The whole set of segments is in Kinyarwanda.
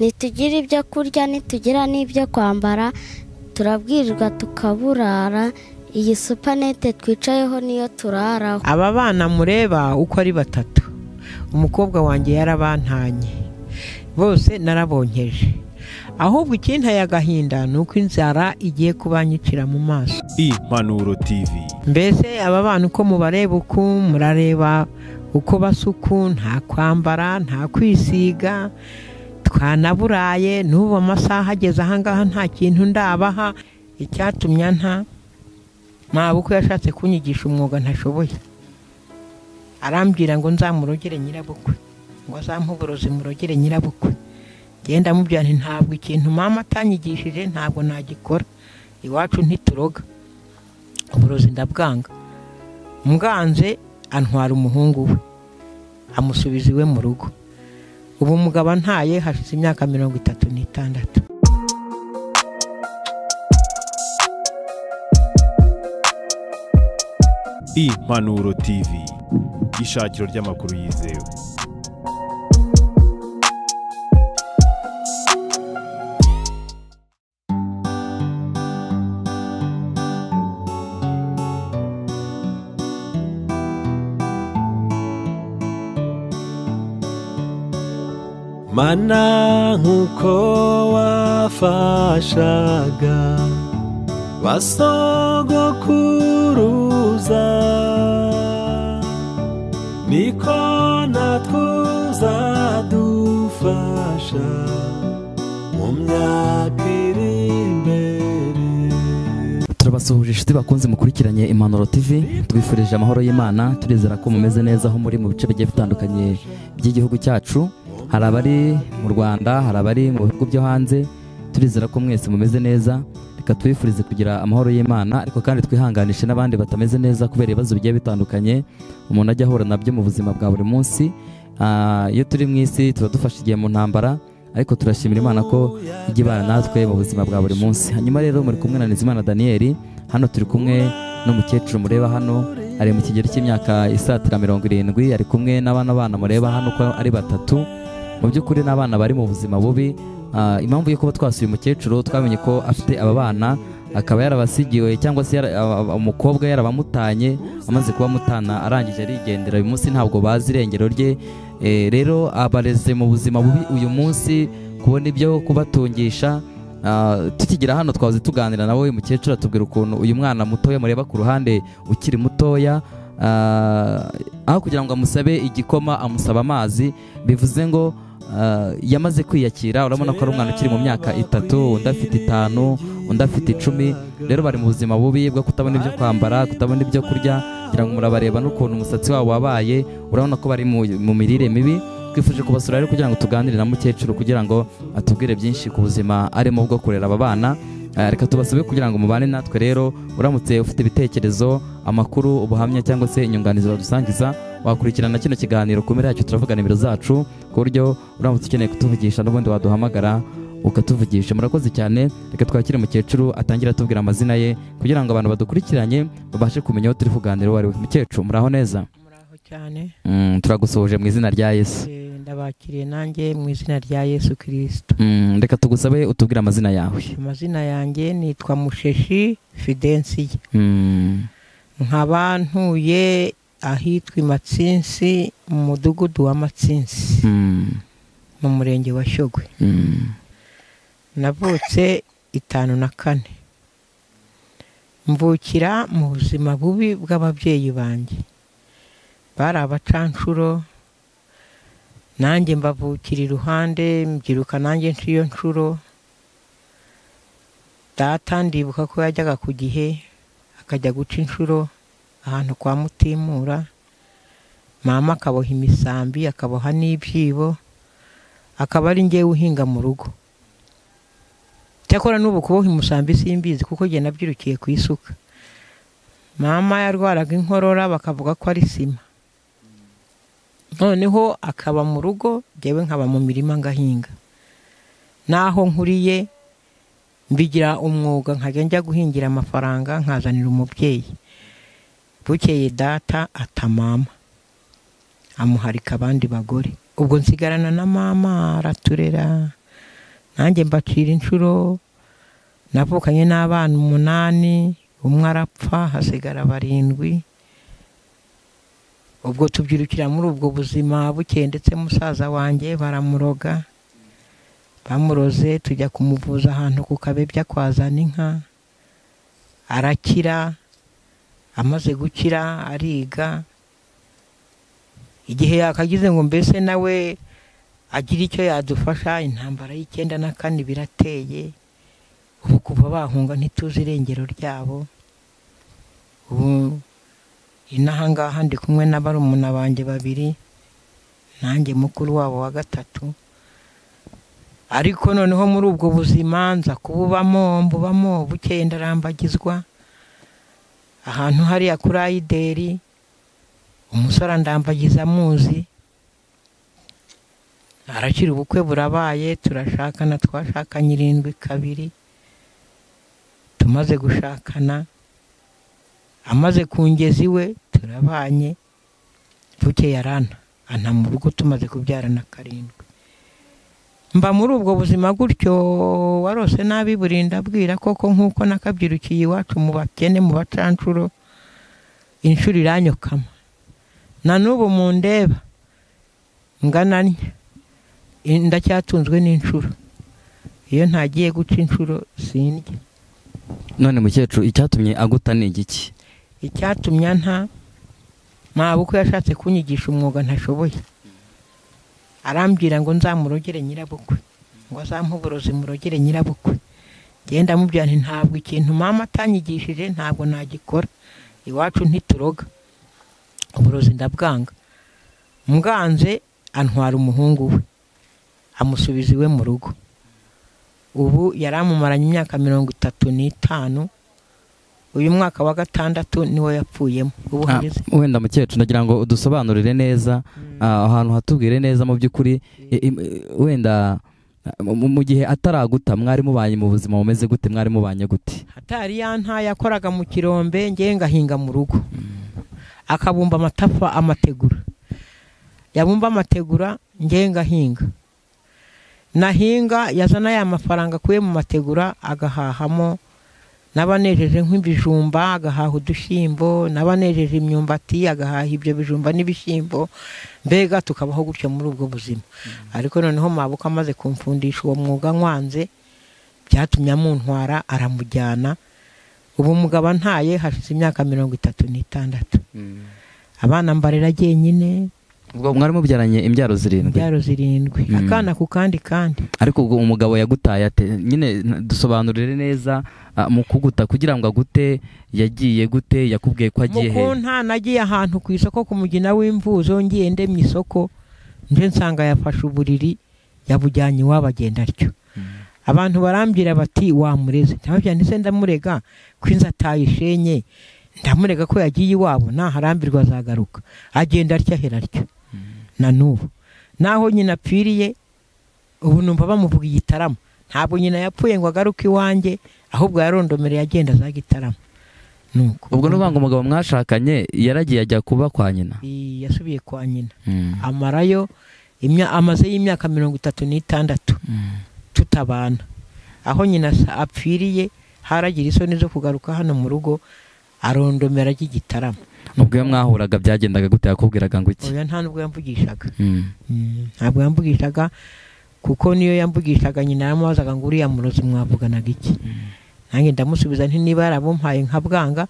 nitugira ibyo kurya nitugira n'ibyo kwambara turabwirirwa tukaburara. Iyi supanete twicayeho niyo turaraho. Aba bana mureba uko ari batatu, umukobwa wanjye yarabantanye bose narabonkeje, ahubwo ikintaye agahinda nuko inzara igiye kubanyicira mu maso. Impanuro TV. Mbese aba bana uko mubareba uko murareba uko basuku, nta kwambara nta kwisiga, twanaburaye n'ubu amasaha ageze ahangaha nta kintu ndabaha. Icyatumye nta mabuko yashatse kunyigisha umwuga ntashoboye, arambwira ngo nzamurogere nyirabukwe, ngo azamuburozi murogere nyirabukwe. Genda mubya nti ntabwo ikintu mama atanyigishije ntabwo nagikora, iwacu ntituroga, uburozi ndabwanga. Mwanze antwara umuhungu we amusubiza iwe mu rugo. Ubu umugabo ntaye hashize imyaka 36. Impanuro TV, ishakiro ry'amakuru yizewe. Mana nkuko wafashaga basogokuruza, niko natwuza dufasha mu myaka iri imbere. Turabasuhuje inshuti bakunze mukurikiranye Impanuro TV, tubifurije amahoro y'Imana, turizera ko mumeze neza aho muri mu bice bigiye bitandukanye by'igihugu cyacu. Hari abari mu Rwanda, hari abari mu bihugu byo hanze, turizera ko mwese mumeze neza. Reka twifurize kugira amahoro y'Imana, ariko kandi twihanganishe n'abandi batameze neza kubera ibibazo bigiye bitandukanye umuntu ajya ahura nabyo mu buzima bwa buri munsi. Iyo turi mu isi tuba dufashe igihe mu ntambara, ariko turashimira Imana ko ijya ibana natwe mu buzima bwa buri munsi. Hanyuma rero muri kumwe na Nizimana Daniel, hano turi kumwe n'umukecuru mureba hano, ari mu kigero cy'imyaka isatira 70, ari kumwe n'abana mureba hano ko ari batatu. Mu by'ukuri n'abana bari mu buzima bubi. Impamvu yo kuba twasuye umukecuru, twamenye ko afite aba bana, akaba yarabasigiwe cyangwa se umukobwa yarabamutanye, amaze kuba mutana arangije arigendera. Uyu munsi ntabwo bazi irengero rye. Rero abareze mu buzima bubi uyu munsi, kubona ibyo kubatungisha. Tukigira hano twaze tuganira nawe umukecuru, atubwira ukuntu uyu mwana mutoya mureba ku ruhande ukiri mutoya, aho kugira ngo amusabe igikoma amusaba amazi, bivuze ngo yamaze kwiyakira. Urabona ko ari umwana ukiri mu myaka 3, undi afite 5, undi afite 10. Rero bari mu buzima bubi bwo kutabona ibyo kwambara, kutabona ibyo kurya, kugira ngo murabareba n'ukuntu umusatsi wabo wabaye, urabona ko bari mu mirire mibi. Twifuje kubasura rero kugira ngo tuganire na mukecuru kugira ngo atubwire byinshi ku buzima arimo bwo kurera aba bana. Reka tubasabe kugira ngo mubane natwe rero. Uramutse ufite ibitekerezo, amakuru, ubuhamya cyangwa se inyunganizi badusangiza, wakurikirana kino kiganiro kumera yacyo. Turavuga nimero zacu ku buryo uramutse ukeneye kutuvugisha n'ubundi waduhamagara ukatuvugisha. Murakoze cyane. Reka twakire mukecuru atangira atubwira amazina ye kugira ngo abantu badukurikiranye babashe kumenya aho turi kuganira uwo ari we. Mukecuru muraho neza? Muraho cyane. Turagusohoje mu izina rya Yesu. Ndabakiriye nanjye mu izina rya Yesu Kristo. Reka tugusabe utubwire amazina yawe. Amazina yanjye nitwa Musheshi Fidensiye. Nkaba ntuye ahitwa Matsinsi, mu mudugudu wa Matsinsi, mu murenge wa Shyogwe. Navutse 54. Mvukira mu buzima bubi bw'ababyeyi banjye, bari abacanshuro, nanjye mbavukira iruhande, mbyiruka nanjye nshiyo nshuro. Data ndibuka ko yajyaga ku gihe akajya guca inshuro ahantu kwa Mutimura, mama akaboha imisambi, akaboha n'ibyibo, akaba ari ngewe uhinga mu rugo. Cyakora n'ubu kuboha imisambi simbizi kuko jye nabyirukiye ku isuka. Mama yarwaraga inkorora bakavuga ko ari sima, noneho akaba mu rugo, jyewe nkaba mu mirima ngahinga. Naho nkuriye mbigira umwuga, nkajya njya guhingira amafaranga nkazanira umubyeyi. Bukeye data ata mama, amuharika abandi bagore. Ubwo nsigarana na mama, araturera, nanjye mbacira inshuro navukanye n'abana 8 umwe arapfa hasigara 7 ubwo tubyirukira muri ubwo buzima bukeye ndetse musaza wanjye baramuroga bamuroze tujya kumuvuza ahantu ku Kabebya kwazana inka arakira amaze gukira ariga igihe yakagize ngo mbese nawe agira icyo yadufasha intambara y'94 birateye ubu kuva bahunga ntituzi irengero ryabo ubu inahangaha ndi kumwe n'abarumuna banjye 2 nanjye mukuru wabo wa 3 ariko noneho muri ubwo buzima nza mbubamo bukeye ndarambagizwa ahantu hari kuri Ayideri umusore ndambagiza muzi arakira ubukwe burabaye turashakana twashakanye 7 kabiri tumaze gushakana amaze kungeza iwe turabanye bukeye yarana ana mu rugo tumaze kubyarana 7 mba muri ubwo buzima gutyo warose nabi burinda bwira koko nkuko nakabyirukiye iwacu mu bakene mu bacancuro inshuro iranyokama na nubu mu ndeba ngananye ndacyatunzwe n'inshuro iyo ntagiye guca inshuro sindye. None mukecuru icyatumye aguta ni igiki? Icyatumye nta mabuko yashatse kunyigisha umwuga ntashoboye arambwira ngo nzamurogere nyirabukwe ngo azampuburozi murogere nyirabukwe genda mubya nti ntabwo ikintu mama atanyigishije ntabwo nagikora iwacu ntituroga uburozi ndabwanga mwanze antwara umuhungu we amusubiza iwe mu rugo ubu yaramumaranye imyaka 35 uyu mwaka wa 6 niwe yapfuyemo ubu hageze. Wenda mukecuru ndagira ngo udusobanurire neza ahantu hatubwire neza mu byukuri wenda mu gihe ataraguta mwari mubanye mu buzima bumeze gute mwari mubanye gute? Hatari yanta yakoraga mu Kirombe ngiye ngahinga mu rugo akabumba amatafa amategura yabumba amategura ngiye ngahinga nahinga yazana ya mafaranga kuye mu mategura agahahamo nabanejeje nk'ibijumba agahaha udushimbo nabanejeje imyumbati agahaha ibyo bijumba n'ibishimbo mbega tukabaho gutyo muri ubwo buzima ariko noneho mabuka amaze kumfundisha uwo mwuga nwanze byatumye amuntwara aramujyana ubu mugaba ntaye hashize imyaka 36 abana mbarera genyine ubwo mwari mubyaranye imbyaro 7 akana ku kandi ariko ubwo umugabo yagutaye ate nyine dusobanurire neza mu kuguta kugira ngo agute yagiye gute yakubwiye ko agiye he? Mukunta nagiye ahantu ku isoko ku mugina w'imvuzo ngiye ndemye isoko nje nsanga yafashe uburiri yabujyanye wabagenda ryo abantu barambira bati wamureze ntabyanditse ndamurega kwinza atayishenye ndamurega ko yagiye iwabo naharambirwa azagaruka agenda arya ryo na nubu naho nyina apfiriye ubu numva bamuvuga igitaramo ntabwo nyina yapfuye ngo agaruke iwanjye ahubwo yarondomere yagenda za gitaramo nuko ubwo nubanga umugabo mwashakanye yaragiye ajya kuba kwa nyina yasubiye kwa nyina amarayo amaze y'imyaka 36 tutabana aho nyina apfiriye haragira isoni zo kugaruka hano mu rugo arondomera ry'igitaramo. Ubwo mwahuraga byagendaga gute yakubwiraga ngo iki? Oya nta nubwo yamvugishaga ntabwo yamvugishaga kuko niyo yamvugishaga nyina yamazaga ngo uriya murozi mwavuganaga iki nanjye ndamusubiza nti niba yarabumpaye nkabwanga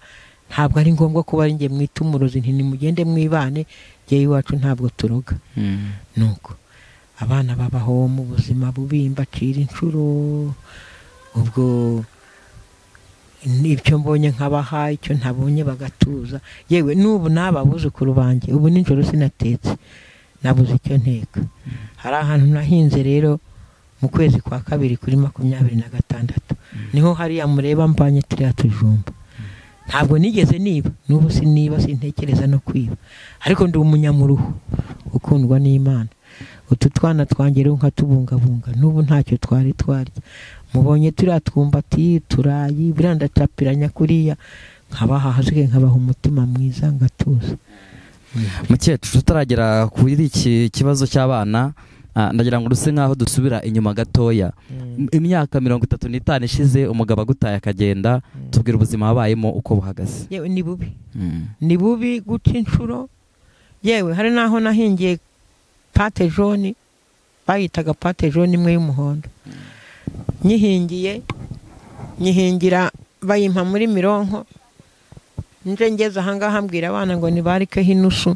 ntabwo ari ngombwa kuba ari nge mwita umurozi nti nimugende mwibane jeyi wacu ntabwo turoga nuko abana babaho mu buzima bubimba cira inshuro ubwo nibyo mbonye nkabaha icyo ntabonye bagatuza yewe nubu nababuzukuru banjye ubu ninjoro sinatetse nabuze icyo nteka hari ahantu nahinze rero mu kwezi kwa 2 kuri 26 niho hari yamureba mbanye turiya tujumba ntabwo nigeze niba nubu siniba sintekereza no kwiba ariko ndi umunyamuruhu ukundwa n'Imana utu twana twangere nkatubungabunga nubu ntacyo twari twarya mubonye turiya twumbati turayi biranda capiranya kuriya nkabaha hazike nkabaha umutima mwiza ngatuza. Mukecuru tutaragera kuri iki kibazo cy'abana ndagira ngo duse nkaho dusubira inyuma gatoya imyaka 35 ishize umugabo agutaye akagenda, tubwira ubuzima wabayemo uko buhagaze. yewe ni bubi. Ni bubi guca inshuro. Yewe hari naho nahingiye pate jaune, bayitaga pate jaune imwe y'umuhondo. Nyihingira bayimpa muri mironko. Nje ngeze ahangaha mbwira abana ngo nibarikeho inusu,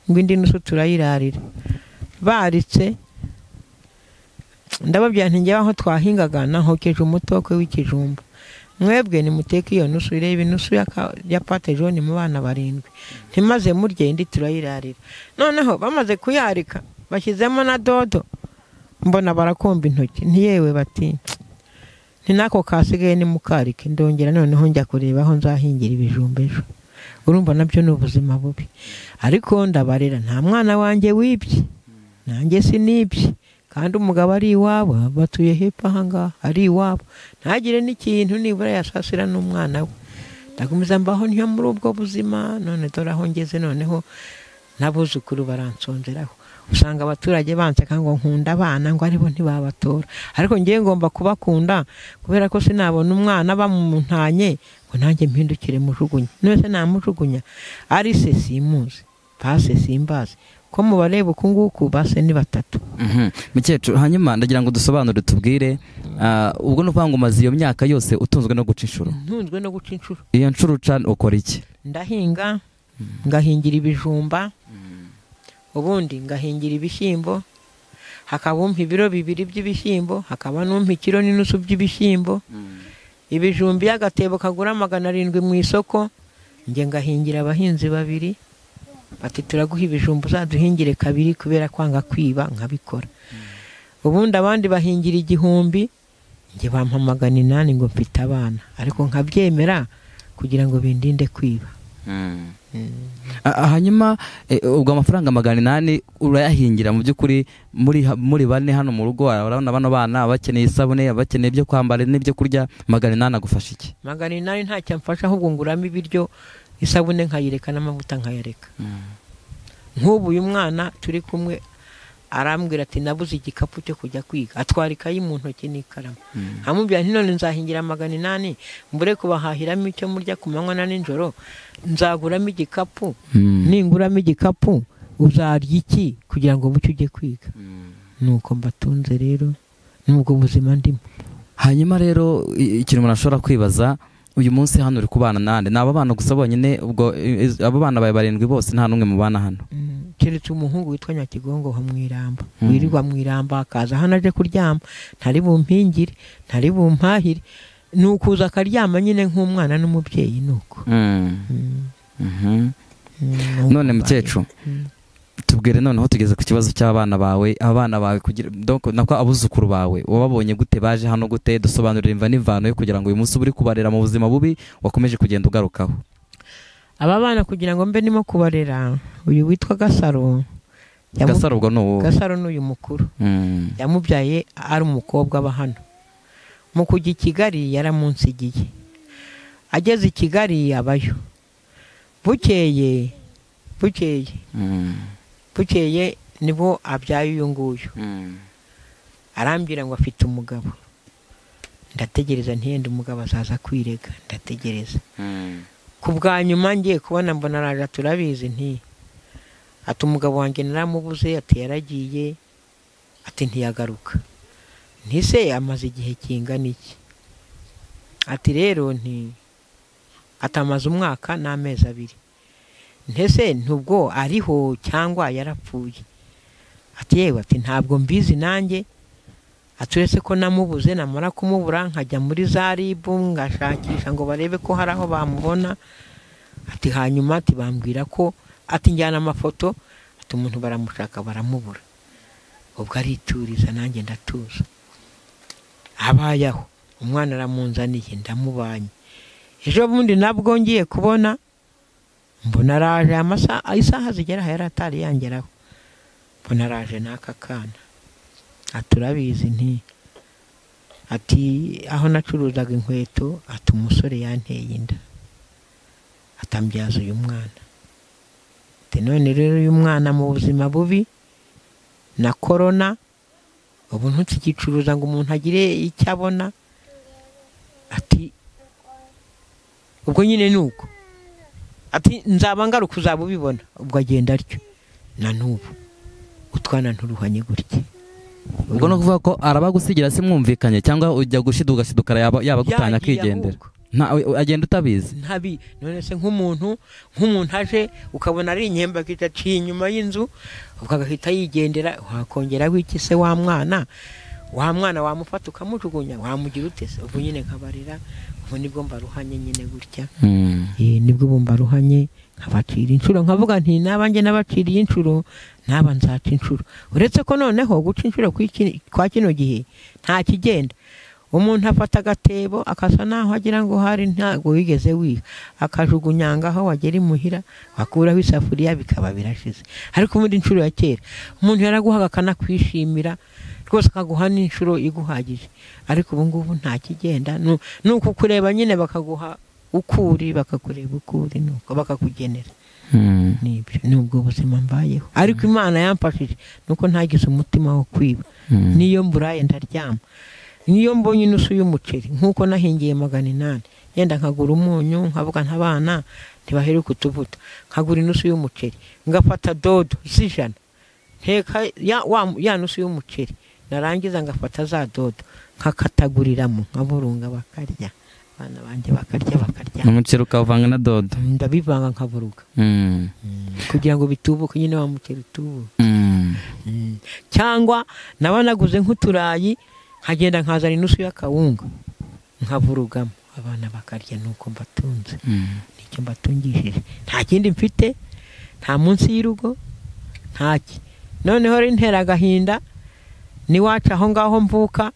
ngo indi nusu turayirarira. Baritse ndababwira nti ngewe aho twahingaga nahokeje umutoko w'ikijumba. Mwebwe nimuteke iyo nusu, irebe inusu ya pate jaune mu bana 7. Ntimaze murye indi turayirarira. Noneho bamaze kuyarika bashyizemo na dodo, mbona barakomba intoki. Ntiyewe bati nako kasigaye ni mukarike, ndongera noneho njya kureba aho nzahingira ibijumba ejo. Urumva nabyo ni ubuzima bubi. Ariko ndabarera, nta mwana wanjye wibye, nanjye sinibye, kandi umugabo ari iwabo, batuye hepfo ahangaha ari iwabo, ntagire n'ikintu nibura yasasira n'umwana we. Ndagumiza mbaho niyo muri ubwo buzima. None dore aho ngeze, noneho n'abuzukuru baransonzeraho. Usanga abaturage banseka ngo nkunda abana, ngo aribo ntibabatora. Ariko ngiye ngomba kubakunda kubera ko sinabona umwana bamuntanye ngo nanjye mpindukire mujugunya. None se namujugunya? Ari se simuzi, pase simbazi, ko mubareba uku nguku base ni 3. Mukecuru, hanyuma ndagira ngo dusobanure tubwire, ubwo no kwanga umaze iyo myaka yose utunzwe no guca inshuro. Ntunzwe no guca inshuro. Iyo nshuro uca ukora iki? Ndahinga, ngahingira ibijumba, ubundi ngahingira ibishyimbo, hakaba ibiro 2 by'ibishyimbo, hakaba kilo n'inusu by'ibishyimbo. Ibijumbi y'agatebo kagura 700 mu isoko, nge ngahingira abahinzi 2. Bati turaguha ibijumba uzaduhingire 2 kubera kwanga kwiba, nkabikora. Ubundi abandi bahingira 1000, nge bampa 800 ngo mfite abana, ariko nkabyemera kugira ngo bindinde kwiba. Hanyuma ubwo amafaranga 800 urayahingira mu by'ukuri muri bane hano mu rugo. Urabona bano bana bakeneye isabune, bakeneye ibyo kwambara n'ibyo kurya. 800 agufasha iki? 800 nta cyamfasha, ahubwo nguramo ibiryo, isabune nkayireka n'amavuta nkayareka. Nk'ubu uyu mwana turi kumwe arambwira ati nabuze igikapu cyo kujya kwiga, atwara ikayi mu ntoki n'ikaramu. Amubwira nti none nzahingira 800 mbure kubahahiramo icyo murya ku manywa na nijoro, nzaguramo igikapu. Ninguramo igikapu uzarya iki kugira ngo bucye ujye kwiga? Nuko mbatunze rero, nubwo buzima ndimo. Hanyuma rero ikintu umuntu ashobora kwibaza, uyu munsi hano uri kubana nande? Naba bana gusa bonyine, ubwo abo bana baye 7 bose nta numwe mu bana hano? Keretse umuhungu witwa Nyakigongo ho mwiramba. Wirirwa mwiramba akaza hano aje kuryama, ntari bumpingire, ntari bumpahire, nukuza akaryama nyine nk'umwana n'umubyeyi nuko. None mukecuru, tubwire noneho tugeze ku kibazo cy'abana bawe. Abana bawe kugira donc nako abuzukuru bawe wababonye gute, baje hano gute? Dusobanurira imva n'imvano yo kugira ngo uyu munsi uri kubarera mu buzima bubi wakomeje kugenda ugarukaho. Aba bana kugira ngo mbe nimo kubarera, uyu witwa Gasaro. Gasaro ubwo no Gasaro n'uyu mukuru. Yamubyaye ari umukobwa aba hano. Mu kujya i Kigali yaramunsigiye. Ageze i Kigali yabayo. Bukeye nibo abyaye uyu nguyu. Arambwira ngo afite umugabo. Ndategereza ntiyende umugabo azaza kwirega, ndategereza. Ku bwa nyuma ngiye kubona mbona araje, turabizi nti ati umugabo wanjye naramubuze, ati yaragiye, ati ntiyagaruka. Ntise amaze igihe kingana iki? Ati rero atamaze umwaka n'amezi 2. Ntese ntubwo ariho cyangwa yarapfuye? Ati yewe, ati ntabwo mbizi nanjye, aturetse ko namubuze, namara kumubura nkajya muri za RIB ngashakisha ngo barebe ko hari aho bamubona. Ati hanyuma ati bambwira ko ati njyana amafoto, ati umuntu baramushaka baramubura. Ubwo arituriza, nanjye ndatuza. Abayaho umwana aramunzaniye, ndamubanye. Ejo bundi nabwo ngiye kubona mbona araje, isaha zigera yari atari yangeraho. Mbona araje n'aka kana. Aturabizi nti ati aho nacuruzaga inkweto, ati umusore yanteye inda, atambyaza uyu mwana. Ati none rero uyu mwana mu buzima bubi na corona ubu ntukigicuruza ngo umuntu agire icyo abona. Ati ubwo nyine nuko ati nzaba ngaruka uzaba ubibona. Ubwo agenda atyo na n'ubu utwana nturuhanye gutya. ubwo no kuvuga ko arabagusigira se mwumvikanye cyangwa ujya gushidukara yaba gutanya akigendera agenda utabizi ntabi. None se nk'umuntu aje ukabona ari inyemba kicaciye inyuma y'inzu ukagahita yigendera, wakongeraho iki se wa mwana wamufata ukamujugunya wamugira utese. Ubu nyine nkabarira, ubu nibwo mbaruhanye nyine gutya. Nibwo bumbaruhanye nkabacira inshuro, nkavuga nti nabanjye nabaciriye inshuro naba nzaca inshuro. Uretse ko noneho guca inshuro kwa kino gihe nta kigenda. Umuntu afata agatebo akasa naho agira ngo hari ntago wigeze wiha, akajugunyangaho wagera imuhira wakuraho isafuriya bikaba birashize. Ariko ubundi inshuro ya kera umuntu yaraguhaga akanakwishimira rwose, akaguha n'inshuro iguhagije. Ariko ubu ngubu nta kigenda, nuko kureba nyine bakaguha ukuri, bakakureba ukuri, nuko bakakugenera. Nibyo nubwo buzima mbayeho. Ariko Imana yamfashije nuko ntagize umutima wo kwiba. Niyo mburaye ndaryama, niyo mbonye inusu y'umuceri nkuko nahingiye 800 yenda nkagura umunyu, nkavuga ntabana ntibaheruka utuvuta, nkagura inusu y'umuceri, ngafata dodo z'ijana nteka ya nusu y'umuceri, narangiza ngafata za dodo nkakataguriramo nkaburunga bakarya, abana banje bakarya umuceri ukavanga na dodo, ndabivanga nkaburuga kugira ngo bitubuke nyine wa muceri utubuke. Cyangwa nabanaguze nk'uturayi nkagenda nkazana inusu y'akawunga nkavurugamo, abana bakarya, nuko mbatunze. Nicyo mbatungishije, nta kindi mfite, nta munsi y'urugo ntaki. Noneho rintera agahinda ni wacu aho ngaho mvuka,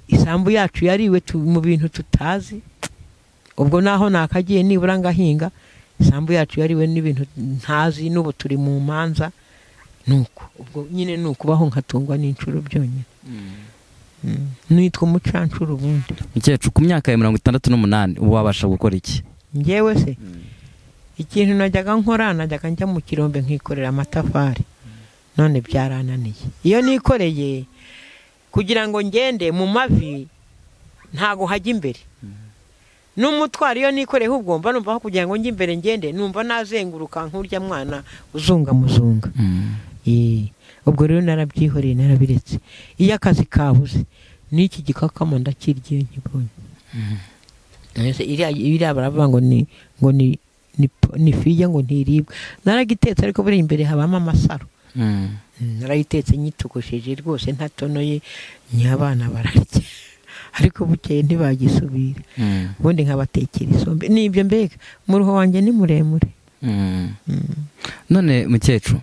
isambu yacu yariwe mu bintu tutazi. Ubwo naho nakagiye nibura ngahinga, isambu yacu yariwe n'ibintu ntazi, n'ubu turi mu manza. Nuko ubwo nyine nukubaho nkatungwa n'inshuro byonyine. Nitwa umucancuro ubundi. Mukecuru ku myaka ya 68 ubu wabasha gukora iki? Ngewe se ikintu najyaga nkora, najyaga njya mu kirombe nkikorera amatafari, none byarananiye. Iyo nikoreye kugira ngo ngende mu mavi ntago hajya imbere, n'umutwaro iyo nikoreye ubwo mba numva kugira ngo njye imbere ngende, numva nazenguruka nk'urya mwana uzunga muzunga. Ubwo rero narabyihoreye, narabiretse. Iyo akazi kabuze n'iki gikakamo ndakirye nkibonye. Iriya baravuga ngo ni fiya ngo ntiribwa. Naragitetse ariko buri imbere habamo amasaro. Narayitetse nyitogosheje rwose ntatonoye, nyabana bararya. Ariko bukeye ntibagisubira. Ubundi nkabatekera isombe. Nibyo mbega muruho wanjye ni muremure. None mukecuru,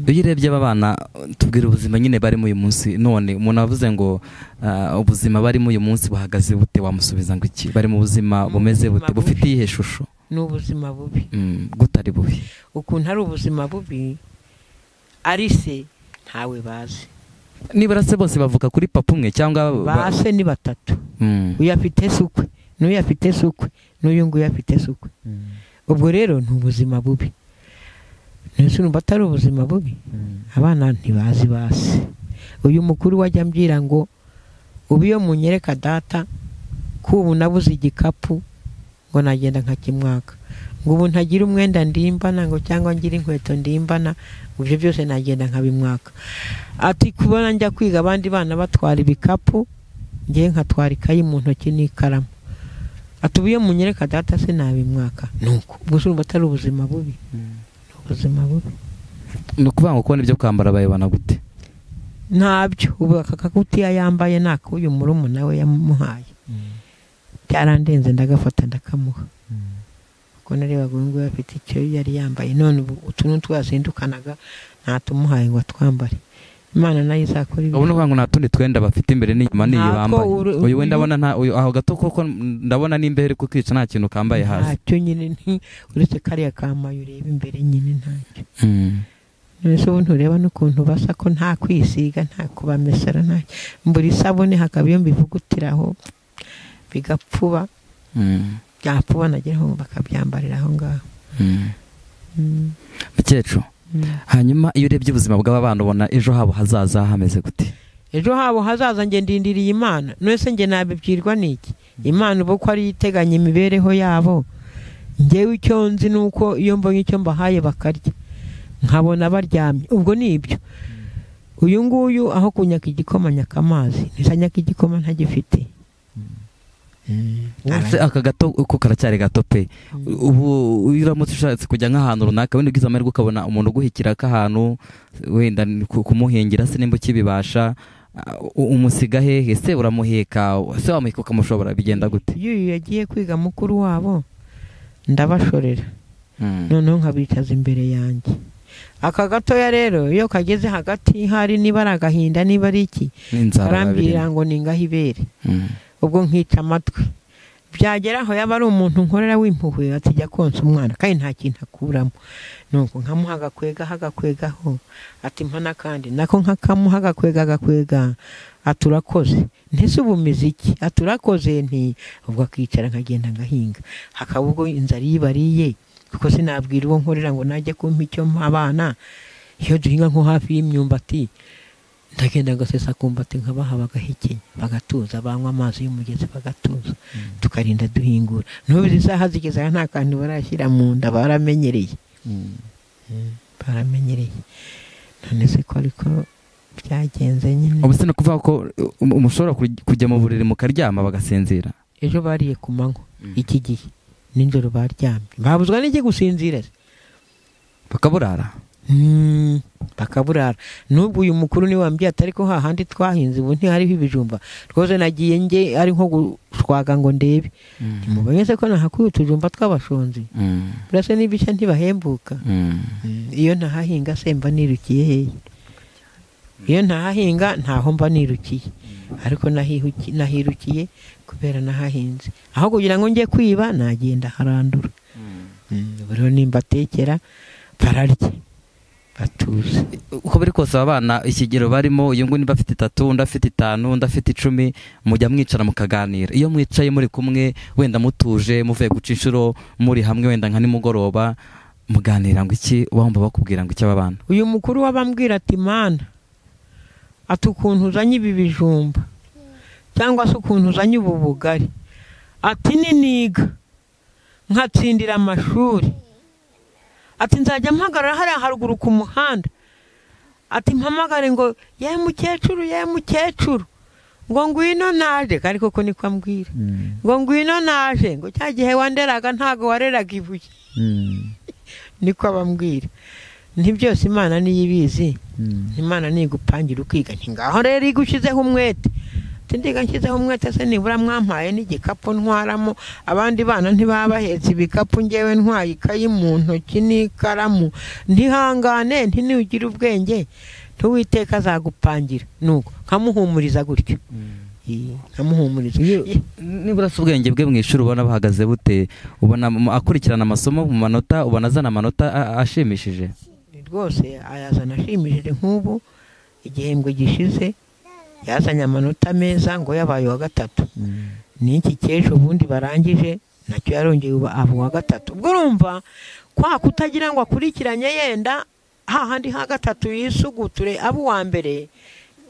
iyo urebye aba bana tubwira ubuzima nyine barimo uyu munsi, none umuntu avuze ngo ubuzima barimo uyu munsi buhagaze bute, wamusubiza ngo iki? Bari mu buzima bumeze bute, bufite iyihe shusho? Ni ubuzima bubi. Gutari bubi? Ukuntu ari ubuzima bubi ari se ntawe bazi. Nibura se bose bavuga kuri papa umwe cyangwa base ni batatu. Uyu afite sukwe, n'uyu afite sukwe, n'uyu nguyu afite sukwe. Ubwo rero ni ubuzima bubi. Nese numva atari ubuzima bubi. Abana ntibazi base. Uyu mukuru wajya ambwira ngo ubu iyo munyereka data kubu nabuze igikapu ngo nagenda nkakimwaka, ngo ubu ntagira umwenda ndimbana ngo cyangwa ngira inkweto ndimbana, ubyo byose nagenda nkabimwaka. Ati kubona njya kwiga abandi bana batwara ibikapu, ngiye nkatwara ikayi mu ntoki n'ikaramu. Ati ubu iyo munyereka data se nabimwaka. Nuko ubwo numva atari ubuzima bubi. Ubuzima bubi. No kuvuga ngo kubona ibyo kwambara bayibana gute? Ntabyo. Ubu akakutiya yambaye nako uyu murumuna we yamuhaye. Byarandenze ndagafata ndakamuha. Kuko narebaga ngo afite icyo yari yambaye, none utuntu twazindukanaga natumuhaye ngo twambare. Imana nayo izakora ibi. Ubona ngo natundi twenda bafite imbere n'inyuma niyo bambaye. Uyu wenda abona nta aho gato koko ndabona nimbehere kukica nta kintu kambaye hasi. Ntacyo nyine uretse kariya kamaye ureba imbere nyine ntacyo. Nese ubu ntureba n'ukuntu basa ko nta kwisiga, nta kubamesera, nta mburi sabone hakaba iyo mbivugutiraho bigapfuba. Byapfuba nageraho bakabyambarira aho ngaho. Mukecuru, hanyuma iyo urebye ubuzima bw'aba bana ubona ejo habo hazaza hameze gute? ejo habo hazaza nge ndindiriye Imana none se nge nabibwirwa n'iki Imana ubu ko ari iteganya imibereho yabo ngewe icyo nzi nuko iyo mbonye icyo mbahaye bakarya nkabona baryamye ubwo ni ibyo uyu nguyu aho kunyaka igikoma nyaka amazi ntizanyaka igikoma ntagifite aka gato uko karacyari gato pe ubu uramutse ushatse kujya nk'ahantu runaka wenda ugize amahirwe ukabona umuntu uguhikira k'ahantu wenda kumuhingira se nimba ukibibasha umusiga hehe se uramuheka se wamuheka ukamushobora bigenda gute iyo yagiye kwiga mukuru wabo ndabashorera noneho nkabicaza imbere yanjye aka gatoya rero iyo kageze hagati hari niba ari agahinda niba ari iki karambwira ngo ningaho ibere ubwo nkica amatwi byagera aho yaba ari umuntu nkorera w'impuhwe atijya konsa umwana kandi nta kintu akuramo nuko nkamuha agakwegaho ati mpana kandi nako nkakamuha agakwega aturakoze ntese ubumiziki aturakoze nti ubwo akicara nkagenda ngahinga hakaba ubwo inzara yibariye kuko sinabwira uwo nkorera ngo najye kumpa icyo abana iyo duhinga nko hafi y'imyumbati ndagenda ngasesa kumbati nkabaha bagahekenya bagatuza banywa amazi y'umugezi bagatuza tukarinda duhingura n'ubu isaha zigeze nta kantu barashyira mu nda baramenyereye none se ko ariko byagenze nyine ubu se no kuvuga ko umushobora kujya mu buriri mukaryama bagasinzira ejo bariye ku manywa iki gihe ninjoro baryamye babuzwa n'iki gusinzira bakaburara n'ubwo uyu mukuru ni wambye atari ko hahandi twahinze ubu ntihariho ibijumba rwose nagiye nge ari nko gushwaga ngo ndebe mubonye se ko nahakuye utujumba tw'abashonzi burase n'ibishya ntibahembuka iyo ntahahinga se mba nirukiye hehe iyo ntahahinga ntaho mba nirukiye ariko nahirukiye kubera nahahinze aho kugira ngo njye kwiba nagenda harandura buriho nimba atekera bararya batuze uko biri kose abana ikigero barimo uyu nguyu niba afite 3 undi afite 5 undi afite 10 mujya mwicara mukaganira iyo mwicaye muri kumwe wenda mutuje muvuye guca inshuro muri hamwe wenda nka nimugoroba muganira ngo iki wumva bakubwira ngo iki abana uyu mukuru wabambwira ati Mana ati ukuntu uzanye ibi bijumba cyangwa se ukuntu uzanye ubu bugari ati niniga nkatsindira amashuri ati nzajya mpagarara hariya haruguru ku muhanda ati mpamagare ngo ye mukecuru ngo ngwino naje kandi koko niko ambwira ngo ngwino naje ngo cya gihe wanderaga ntago wareraga ibuye niko abambwira nti byose Imana niyibizi Imana nigupangira ukiga ntingaho rero igushizeho umwete tindiga nshyizeho umwete se nibura mwampaye n'igikapu ntwaramo abandi bana ntibabahetse ibikapu ngewe ntwaye ikayi mu ntoki n'ikaramu ntihangane ntinugire ubwenge tuwiteka azagupangira nuko nkamuhumuriza gutyo nkamuhumuriza nibura se ubwenge bwe mu ishuri ubona bahagaze bute ubona akurikirana amasomo mu manota ubona azana amanota ashimishije rwose ayazana ashimishije nk'ubu igihembwe gishize yazanye amanota meza ngo yabaye wa 3 n'iki cyesho ubundi barangije nacyo yarongeye abo wa 3 ubwo urumva kwa kutagira ngo akurikiranye yenda hahandi ha 3 yisuguture abo wa mbere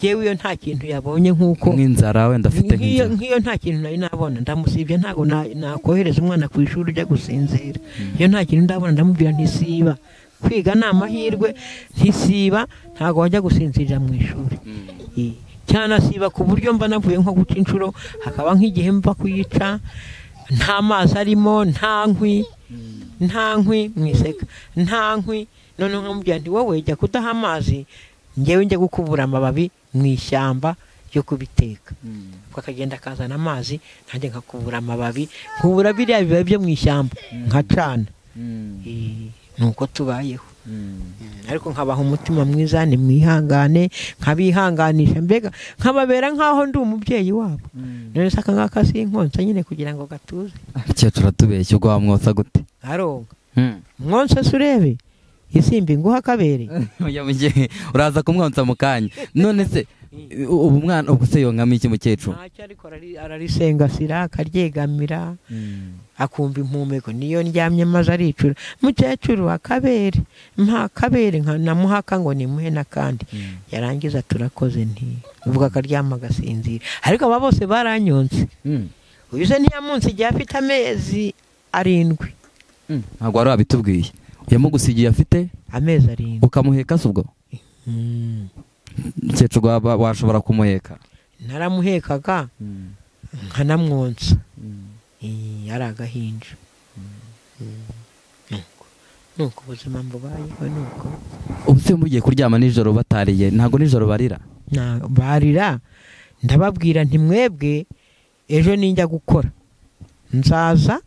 jewe iyo nta kintu yabonye nkuko nk'inzara wenda afite nk'iyo nta kintu nari nabona ndamusibye ntago nakohereza umwana ku ishuri ujya gusinzira iyo nta kintu ndabona ndamubwira ntisiba kwiga ni amahirwe ntisiba ntago wajya gusinzirira mu ishuri cyane asiba ku buryo mba navuye nko guca inshuro hakaba nk'igihe mva kuyica nta mazi arimo nta nkwi mwiseka nta nkwi noneho nkamubwira nti wowe jya kudaha amazi ngewe njya gukubura amababi mu ishyamba yo kubiteka akagenda akazana amazi ntanjye nkakubura amababi nkubura biriya bibabi byo mu ishyamba nkacana nuko tubayeho ariko nkabaha umutima mwiza ni mwihangane nkabihanganisha mbega nkababera nkaho ndi umubyeyi wabo none saka ngaka sinkonsa nyine kugira ngo gatuze cyo turatubeshye ubwo wamwotsa gute aronga mwonsa surebe isimbi nguha kabere uraza kumwonsa mu kanya none se ubu mwana ubwo se yonkamo iki mukecuru? ntacyo ariko ararisengasira akaryegamira akumva impumeko niyo ndyamye maze aricura mukecuru akabere mpa kabere namuhaka ngo nimuhe n'akandi yarangiza turakoze nti ubwo akaryama agasinzira ariko aba bose baranyonse uyu se ntiyamunsi igihe afite amezi 7 ntabwo wari wabitubwiye yamugusigiye afite amezi 7 ukamuheka se ubwo mukecuru washobora kumuheka? naramuhekaga nkanamwonsa ari agahinja nuko ubuzima mbubayeho nuko. ubu se mugiye kuryama nijoro batariye ntabwo nijoro barira? barira ndababwira nti mwebwe ejo ninjya gukora nzaza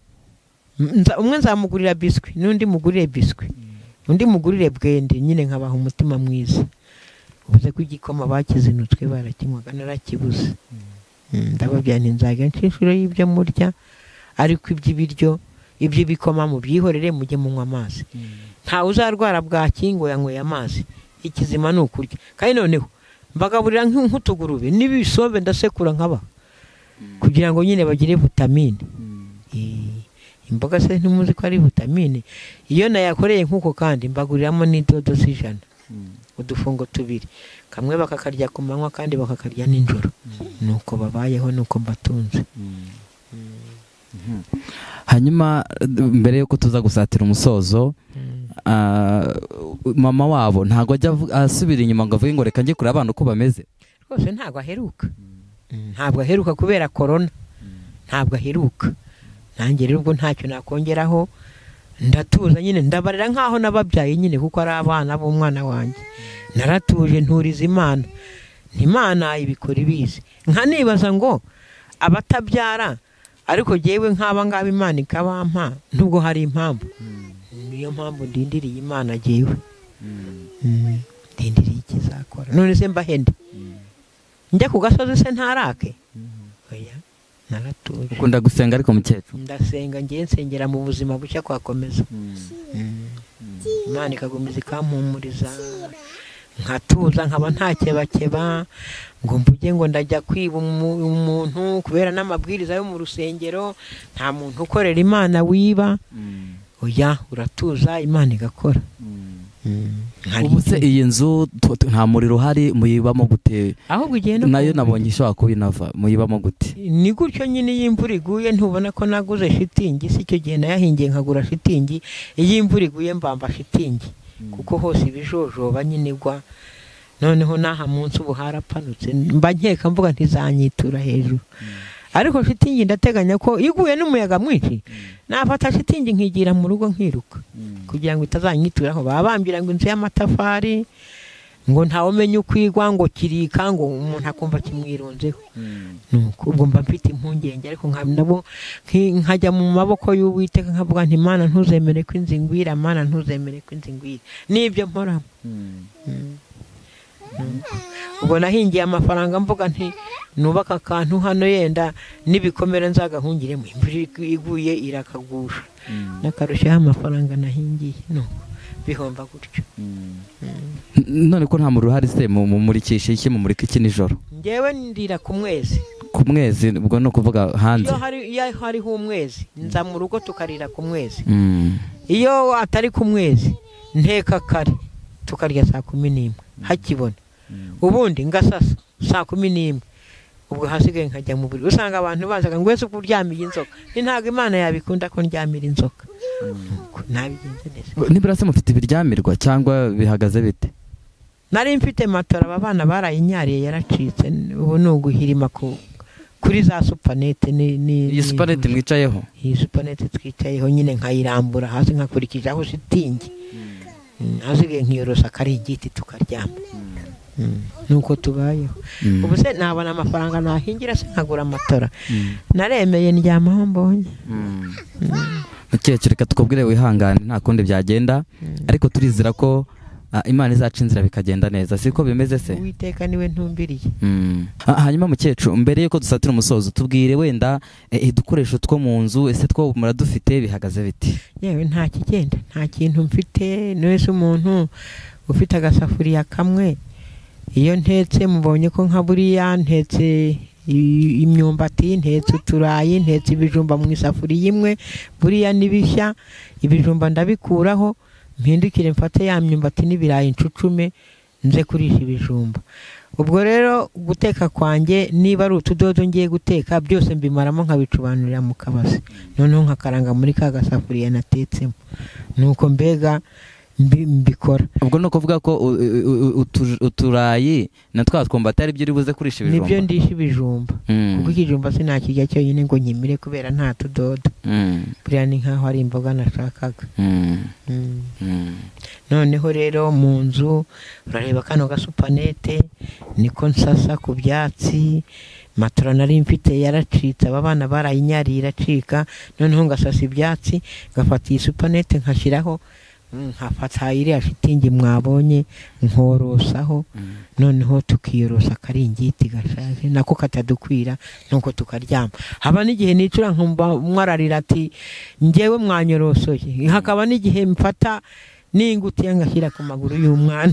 umwe nzamugurira biswi n'undi mugurire biswi undi mugurire bwende nyine nkabaha umutima mwiza. ubuze ko igikoma bakizinutswe barakinywaga narakibuze ndababwira nti nzajya nshishuro y'ibyo murya ariko iby'ibiryo iby'ibikoma mu byihorere mujye munywa amazi nta uzarwara bwakingo yanyweye amazi ikizima nukurya kandi noneho mbagaburira nk'utugurube n'ibisobe ndasekura nkaba kugira ngo nyine bagire vitamine. Imboga se ntimuzi ko ari vitamine iyo nayakoreye nk'uko kandi mbaguriramo n'idodo z'ijana udufungo 2 kamwe bakakarya ku manywa kandi bakakarya nijoro nuko babayeho nuko mbatunze. hanyuma mbere yuko tuza gusatira umusozo mama wabo ntago ajya asubira inyuma ngo avuge ngo reka njye kure abana uko bameze rwose ntago aheruka kubera corona ntabwo aheruka nanjye rero ubwo ntacyo nakongeraho ndatuza nyine ndabarira nkaho nababyaye nyine kuko ari abana b'umwana wanjye naratuje nturiza Imana ibikora ibizi nkanibaza ngo abatabyara ariko jewe nk'aba ngaba Imana ikabampa nubwo hari impamvu niyo mpamvu ndindiriye Imana jewe ndindiriye ikizakora none se mbahende njya ku gasozi se ntarake oya naratuje. ukunda gusenga ariko mukecuru? ndasenga ngiye nsengera mu buzima bushya kwakomeza Imana ikagomeza ikampumuriza nkatuza nkaba ntakebakeba ngo mvuge ngo ndajya kwiba umuntu kubera n'amabwiriza yo mu rusengero nta muntu ukorera Imana wiba oya uratuza Imana igakora. ubu se iyi nzu nta muriro uhari muyibamo gute? ahubwo igenda nayo nabonye ishobora kuba inava muyibamo gute? ni gutyo nyine y'imvura iguye ntubona ko naguze shitingi si cyo gihe nayahingiye nkagura shitingi iyo imvura iguye mbamba shitingi kuko hose ibijojoba nyine igwa noneho naha munsi ubu harapanutse mba nkeka mvuga ntizanyitura hejuru ariko shitingi ndateganya ko iguye n'umuyaga mwinshi nafata shitingi nkigira mu rugo nkiruka kugira ngo itazanyituraho babambira ngo inzu y'amatafari ngo ntawe umenye ukwigwa ngo kirika ngo umuntu akumva kimwirunzeho nuko ubwo mba mfite impungenge ariko nabo nkajya mu maboko y'Uwiteka nkavuga nti Imana ntuzemere ko inzingwira Imana ntuzemere ko inzingwira nibyo mporamo. ubwo nahingiye amafaranga mvuga nti nubaka akantu hano yenda nibikomera nzagahungiremo imvura iguye irakagusha n'akarushya amafaranga nahingiye no bihomba gutyo. none ko nta muriro uhari se mumurikisha iki mumurika iki nijoro? ngewe ndira ku mwezi. ku mwezi ubwo no kuvuga hanze? iyo hariho umwezi nza mu rugo tukarira ku mwezi iyo atari ku mwezi nteka kare tukarya saa 11 hakibona ubundi ngasasa saa 11 ubwo hasigaye nkajya mu buri usanga abantu bazaga ngo wese kuryamiye inzoka ntago Imana yabikunda ko ndyamira inzoka nabigenze neza. nibura se mufite ibiryamirwa cyangwa bihagaze bite? nari mfite matora abana barayinyariye yaracitse ubu nuguhirima kuri za supanete iyi supanete mwicayeho? iyi supanete twicayeho nyine nkayirambura hasi nkakurikizaho shitingi hasigaye nkiyorosa kari igiti tukaryama nuko tubayeho. ubu se nabona amafaranga nahingira se nkagura amatora naremeye ndyamaho mbonye. mukecuru reka tukubwire wihangane nta kundi byagenda ariko turizera ko Imana izaca inzira bikagenda neza siko bimeze se? Uwiteka niwe ntumbiriye. hanyuma mukecuru mbere yuko dusatira umusozo tubwire wenda udukoresho two mu nzu ese two muradufite bihagaze biti? yewe nta kigenda nta kintu mfite wese umuntu ufite agasafuriya kamwe iyo ntetse mubonye ko nka buriya ntetse imyumbati, ntetse uturayi, ntetse ibijumba mu isafuriya imwe, buriya n'ibishya ibijumba ndabikuraho mpindukire mfate ya myumbati n'ibirayi ncucume nze kurisha ibijumba. Ubwo rero guteka kwanjye niba ari utudodo ngiye guteka byose mbimaramo nkabicubanurira mu kabase, noneho nkakaranga muri ka gasafuriya natetsemo, nuko mbega mbikora. ubwo no kuvuga ko uturayi na twatwumbati ari byo uri buze kurisha ibijumba? Nibyo ndisha ibijumba, kuko ikijumba sinakirya cyonyine ngo nkimire kubera nta tudodo, buriya ni nkaho ari imboga nashakaga. Noneho rero mu nzu urareba kano gasupanete niko nsasa ku byatsi, matora nari mfite yaracitse, aba bana barayinyariye iracika, noneho ngasasa ibyatsi ngafata iyi supanete nkashyiraho, nkafata iriya shitingi mwabonye nkorosaho, noneho tukiyorosa akaringiti gashaje nako katadukwira, nuko tukaryama. Haba n'igihe nicura nkumva mwararira ati njyewe mwanyorosoye, hakaba n'igihe mfata n'ingutiya ngashyira ku maguru y'umwana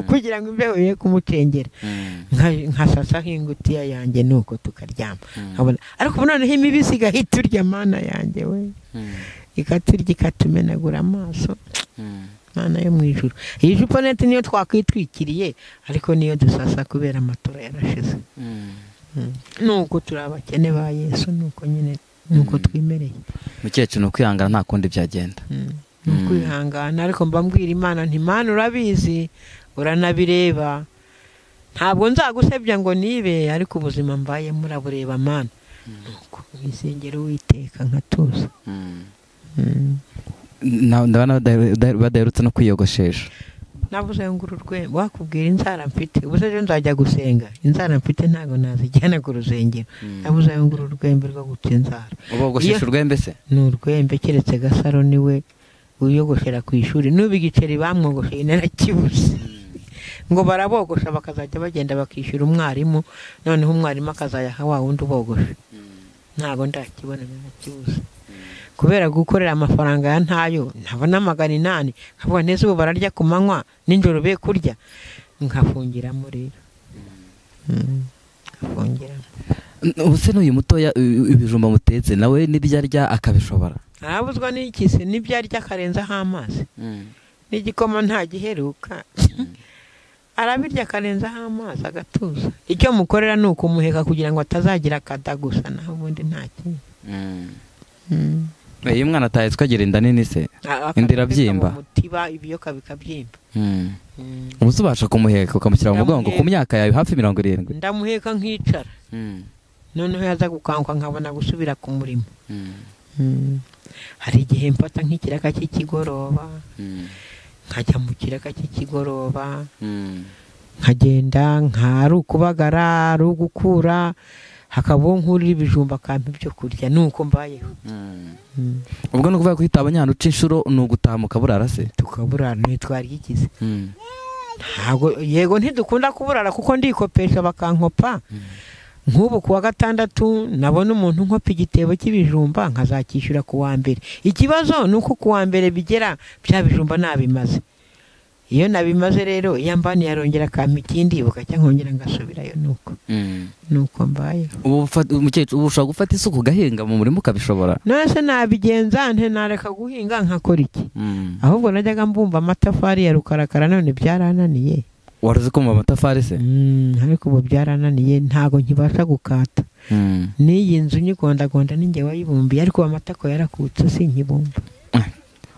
kugira ngo imbeho ye kumucengera, nkasasaho ingutiya yanjye nuko tukaryama. Ariko noneho imibisi igahita urya mana yanjye we, ikaturya ikatumenagura amaso, mana yo mu ijuru. Iyi supanete niyo twakwitwikiriye, ariko niyo dusasa kubera amatora yarashize. Nuko turi abakene ba Yesu, nuko nyine nuko twimereye. Mukecuru ni ukwihangana nta kundi byagenda. Nukwihangana, ariko mbambwira Imana nti Mana urabizi uranabireba, ntabwo nzagusebya ngo nibe, ariko ubuzima mbaye murabureba Mana. Nuko isengero Uwiteka nkatuza. Ndabona badaherutse no kwiyogoshesha. Nabuze nguru urwembe, wakubwira inzara mfite, ubuze ejo nzajya gusenga, inzara mfite ntago nazijyana ku rusengero. Nabuze nguru urwembe rwo guca inzara. Ubogoshesha urwembe se? Ni urwembe, keretse Gasaro niwe uyogoshera ku ishuri, n'ubu igiceri bamwogosheye narakibuze. Ngo barabogosha bakazajya bagenda bakishyura umwarimu, noneho umwarimu akazayaha wa wundi ubogosha. Ntago ndakibona narakibuze, kubera gukorera amafaranga ya ntayo, ntabona 800, nkabona neza ubu bararya ku manywa n'injoro be kurya, nkafungiramo rero. Nkafungiramo. Ubuse n'uyu mutoya ibijumba mutetse nawe n'ibyarya akabishobora? Arabuzwa n'iki se? N'ibyarya akarenzaho amazi, n'igikoma nta giheruka, arabirya akarenzaho amazi agatuza. Icyo mukorera ni ukumuheka kugira ngo atazagira akada gusa, naho ubundi nta kintu. Iyo umwana ataye twagira inda nini se? Inda irabyimba? Mutiba ibiyoka bikabyimba. Ubuse ubasha kumuheka ukamushyira mu mugongo ku myaka yawe hafi 70? Ndamuheka nkicara, noneho yaza gukanguka nkabona gusubira ku murimo. Hari igihe mfata nk'ikiraka cy'ikigoroba, nkajya mu kiraka cy'ikigoroba, nkagenda nkari ukubagara, ari ugukura, hakaba nkurira ibijumba kampa ibyo kurya, nuko mbayeho. Ubwo no kuvuga ko hitabanyana uca inshuro ni ugutaha mukaburara se? Tukaburara, nitwara ikize. Ntabwo yego ntidukunda kuburara kuko ndikopesha bakankopa. Nk'ubu kuwa gatandatu nabona umuntu nkopa igitebo cy'ibijumba nkazakishyura ku wa mbere. Ikibazo nuko ku wa mbere bigera bya bijumba nabimaze. Iyo nabimaze rero yambani yarongera kampa ikindi bukacya nkongera ngasubirayo, nuko mbaye. Ubu ushobora gufata isuku gahinga mu murimo ukabishobora? Nase nabigenza nte nareka guhinga nkakora iki? Ahubwo najyaga mbumba amatafari ya rukarakara, none byarananiye. Waruzi ko mu matafari se? Ariko ubu byarananiye, ntago nkibasha gukata. N'iyi nzu nyigondagonda ninjye wayibumbiye, ariko amatako yarakutse sinkibumba.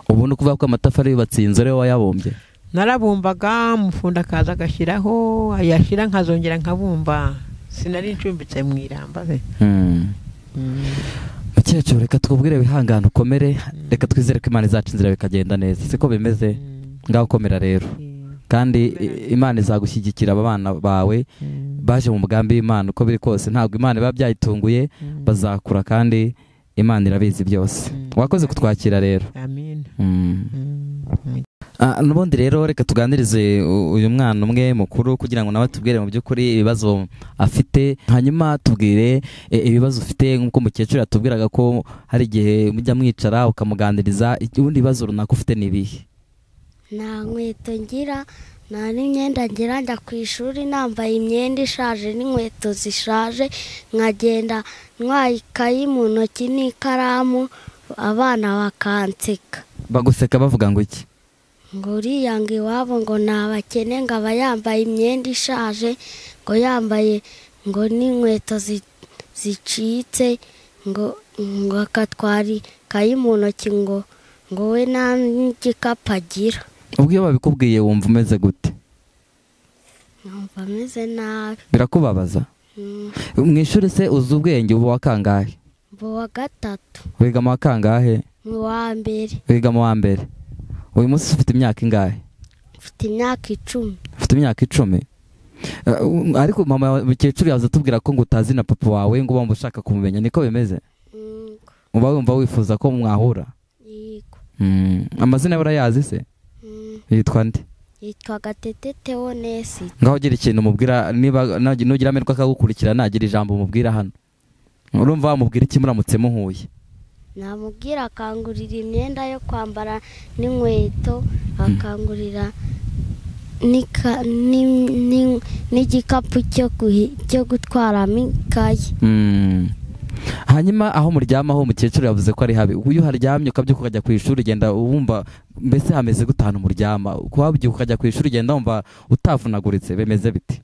Ubu no kuvuga ko amatafari yubatse inzu rero wayabumbye? Narabumbaga, mufunda kaza agashyiraho, ayashyira nkazongera nkabumba, sinari ncumbitse mu iramba se. Mukecuru reka twubwire wihangane ukomere, reka twizere ko Imana izaca inzira bikagenda neza. Siko bimeze? Ngaho komera rero, kandi Imana izagushyigikira aba bana bawe baje mu mugambi w'Imana. Uko biri kose ntabwo Imana iba byayitunguye, bazakura kandi Imana irabizi byose. Wakoze kutwakira rero. Amen. Nubundi rero reka tuganirize uyu mwana umwe mukuru kugira ngo nawe tubwire mu by'ukuri ibibazo afite, hanyuma tubwire ibibazo ufite. Nk'uko mukecuru yatubwiraga ko hari igihe mujya mwicara ukamuganiriza, ubundi ibibazo runaka ufite ni ibihe? nta nkweto ngira nta n'imyenda ngira, njya ku ishuri nambaye imyenda ishaje n'inkweto zishaje, nkagenda ntwaye ikayi mu ntoki n'ikaramu, abana bakanseka. baguseka bavuga ngo iki? ngo uriya ngo iwabo ngo ni abakene, ngo aba yambaye imyenda ishaje, ngo yambaye ngo n'inkweto zicitse, ngo akatwara ikayi mu ntoki, ngo we nta n'igikapu agira. ubwo iyo babikubwiye wumva umeze gute? numva ameze nabi. birakubabaza? mu ishuri se uzi ubwenge uba wa kangahe? mba wa gatatu. wiga mu wa kangahe? mu wa mbere. wiga mu wa mbere. uyu munsi ufite imyaka ingahe? mfite imyaka 10. ufite imyaka 10? ariko mama mukecuru yaza tubwira ko ngo utazi na papa wawe, ngo wumva ushaka kumumenya, niko bimeze? uba wumva wifuza ko mwahura? yego. amazina yawe urayazi se? yitwa nde? yitwa Gatete Theoneste. ngaho gira ikintu umubwira, niba nugira amerwa akagukurikira, nagira ijambo umubwira hano, urumva wamubwira iki muramutse muhuye? namubwira akangurira imyenda yo kwambara n'inkweto, akangurira n'igikapu cyo gutwaramo ikayi. hanyuma aho muryamaho umukecuru yavuze ko ari habi. iyo uharyamye ukabyuka ukajya ku ishuri ugenda wumva mbese hameze gute ahantu muryama? wabyuka ukajya ku ishuri ugenda wumva utavunaguritse, bimeze biti?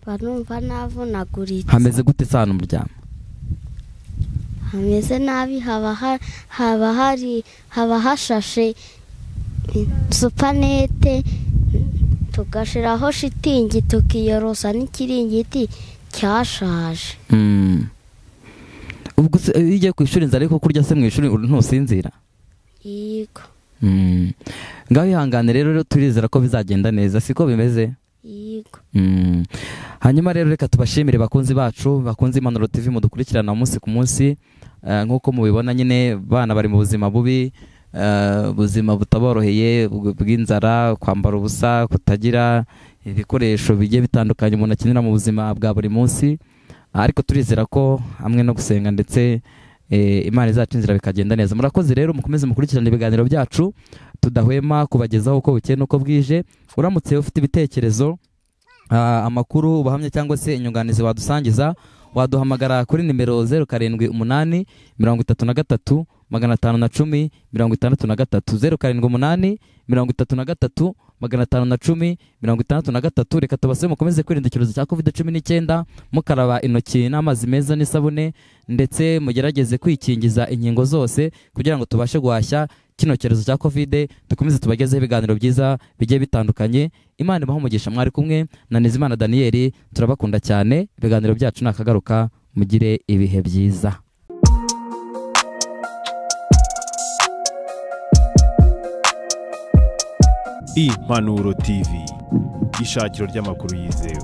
banumva navunaguritse. hameze gute se ahantu muryama? hameze nabi, haba hashashe supanete, tugashiraho shitingi, tukiyorosa n'ikiringiti cyashaje. ubwo iyo ugiye ku ishuri nzara ariko kurya se mu ishuri ntusinzira? yego. ngaho ihangane rero, turizera ko bizagenda neza, siko bimeze? yego. hanyuma rero reka tubashimire bakunzi bacu, bakunzi Impanuro TV mudukurikirana umunsi ku munsi. nk'uko mubibona nyine bana bari mu buzima bubi, ubuzima butaboroheye bw'inzara, kwambara ubusa, kutagira ibikoresho bigiye bitandukanye umuntu akenera mu buzima bwa buri munsi, ariko turizera ko hamwe no gusenga ndetse Imana izacu inzira bikagenda neza. murakoze rero, mukomeze mukurikirane ibiganiro byacu, tudahwema kubagezaho uko bukeye n'uko bwije. uramutse ufite ibitekerezo, amakuru, ubuhamya cyangwa se inyunganizi wadusangiza, waduhamagara kuri nimero 0788 33 510 63 0788 33 510 63. reka tubasebe mukomeze kwirinda icyorezo cya COVID-19 mukaraba intoki n'amazi meza n'isabune, ndetse mugerageze kwikingiza inkingo zose kugira ngo tubashe guhashya kino cyorezo cya COVID. dukomeze tubagezeho ibiganiro byiza bigiye bitandukanye. Imana ibahe umugisha. mwari kumwe na Nizimana Daniel, turabakunda cyane. ibiganiro byacu nakagaruka, mugire ibihe byiza. Impanuro TV, ishakiro ry'amakuru yizewe.